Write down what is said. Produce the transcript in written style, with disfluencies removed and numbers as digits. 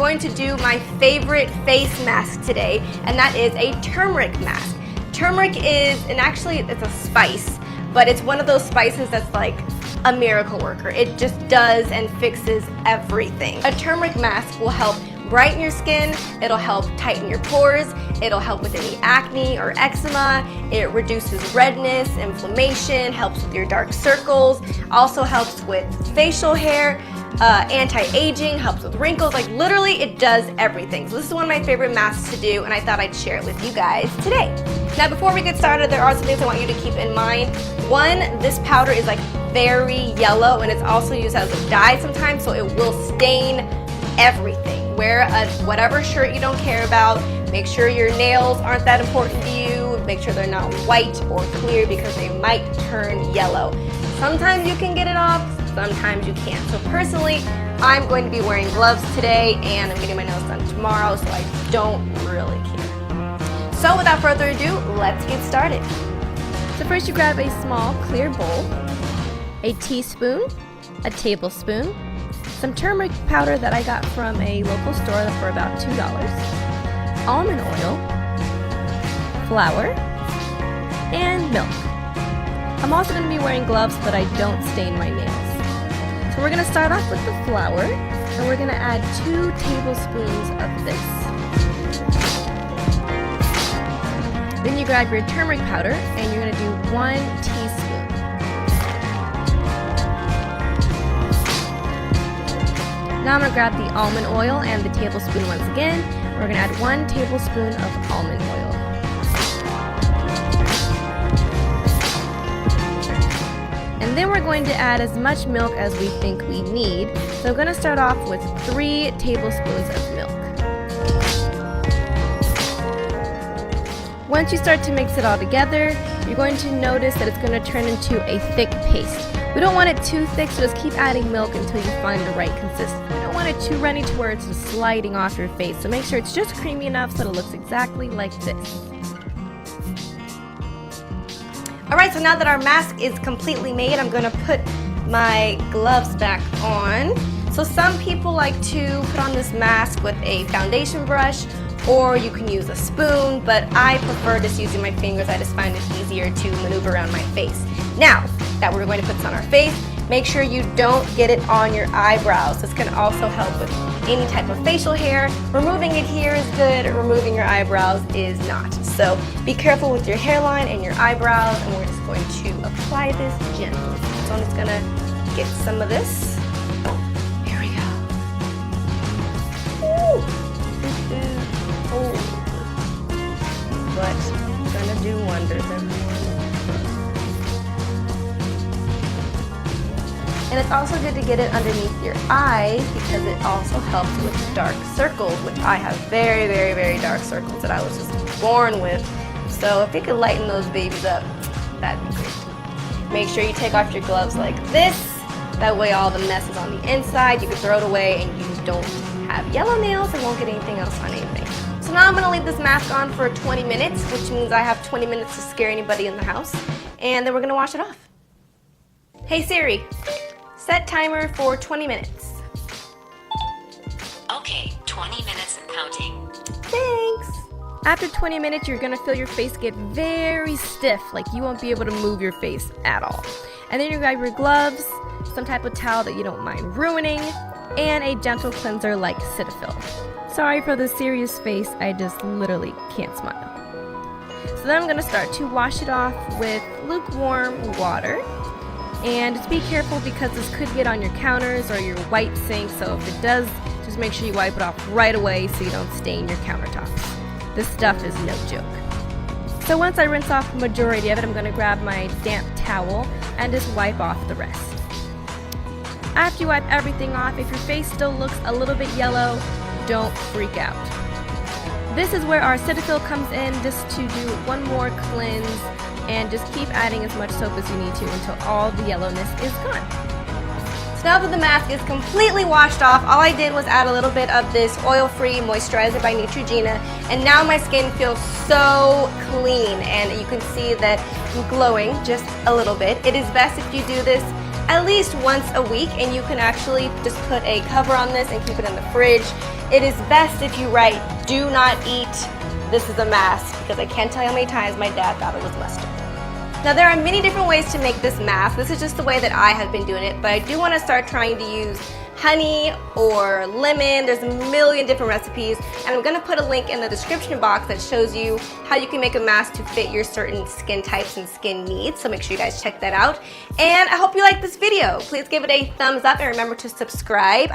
going to do my favorite face mask today, and that is a turmeric mask. Turmeric is, and actually it's a spice, but it's one of those spices that's like a miracle worker. It just does and fixes everything. A turmeric mask will help brighten your skin, it'll help tighten your pores, it'll help with any acne or eczema, it reduces redness, inflammation, helps with your dark circles, also helps with facial hair, anti-aging, helps with wrinkles, like literally it does everything. So this is one of my favorite masks to do, and I thought I'd share it with you guys today. Now before we get started, there are some things I want you to keep in mind. One, this powder is like very yellow, and it's also used as a dye sometimes, so it will stain everything. Wear whatever shirt you don't care about. Make sure your nails aren't that important to you. Make sure they're not white or clear because they might turn yellow. Sometimes you can get it off, sometimes you can't. So personally, I'm going to be wearing gloves today and I'm getting my nails done tomorrow, so I don't really care. So without further ado, let's get started. So first you grab a small clear bowl, a teaspoon, a tablespoon, some turmeric powder that I got from a local store for about $2, almond oil, flour, and milk. I'm also going to be wearing gloves so that I don't stain my nails. So we're going to start off with the flour, and we're going to add 2 tablespoons of this. Then you grab your turmeric powder, and you're going to do 1 teaspoon. Now I'm going to grab the almond oil and the tablespoon once again. We're going to add 1 tablespoon of almond oil. And then we're going to add as much milk as we think we need. So I'm going to start off with 3 tablespoons of milk. Once you start to mix it all together, you're going to notice that it's going to turn into a thick paste. We don't want it too thick, so just keep adding milk until you find the right consistency. We don't want it too runny to where it's just sliding off your face, so make sure it's just creamy enough so it looks exactly like this. Alright, so now that our mask is completely made, I'm going to put my gloves back on. So some people like to put on this mask with a foundation brush, or you can use a spoon, but I prefer just using my fingers. I just find it easier to maneuver around my face. Now that we're going to put this on our face, make sure you don't get it on your eyebrows. This can also help with any type of facial hair. Removing it here is good, removing your eyebrows is not. So be careful with your hairline and your eyebrows, and we're just going to apply this gently. So I'm just gonna get some of this. Here we go. Ooh. This is cold, but gonna do wonders, everyone. And it's also good to get it underneath your eyes because it also helps with dark circles, which I have very, very, very dark circles that I was just born with. So if you could lighten those babies up, that'd be great. Make sure you take off your gloves like this. That way all the mess is on the inside. You can throw it away and you don't have yellow nails and won't get anything else on anything. So now I'm going to leave this mask on for 20 minutes, which means I have 20 minutes to scare anybody in the house. And then we're going to wash it off. Hey Siri. Set timer for 20 minutes. Okay, 20 minutes and counting. Thanks. After 20 minutes, you're gonna feel your face get very stiff, like you won't be able to move your face at all. And then you grab your gloves, some type of towel that you don't mind ruining, and a gentle cleanser like Cetaphil. Sorry for the serious face, I just literally can't smile. So then I'm gonna start to wash it off with lukewarm water. And just be careful because this could get on your counters or your white sink, so if it does, just make sure you wipe it off right away so you don't stain your countertops. This stuff is no joke. So once I rinse off the majority of it, I'm going to grab my damp towel and just wipe off the rest. After you wipe everything off, if your face still looks a little bit yellow, don't freak out. This is where our Cetaphil comes in, just to do one more cleanse. And just keep adding as much soap as you need to until all the yellowness is gone. So now that the mask is completely washed off, all I did was add a little bit of this oil-free moisturizer by Neutrogena, and now my skin feels so clean, and you can see that I'm glowing just a little bit. It is best if you do this at least once a week, and you can actually just put a cover on this and keep it in the fridge. It is best if you write, do not eat, this is a mask, because I can't tell you how many times my dad thought it was mustard. Now there are many different ways to make this mask. This is just the way that I have been doing it, but I do want to start trying to use honey or lemon. There's a million different recipes, and I'm going to put a link in the description box that shows you how you can make a mask to fit your certain skin types and skin needs, so make sure you guys check that out. And I hope you like this video. Please give it a thumbs up and remember to subscribe.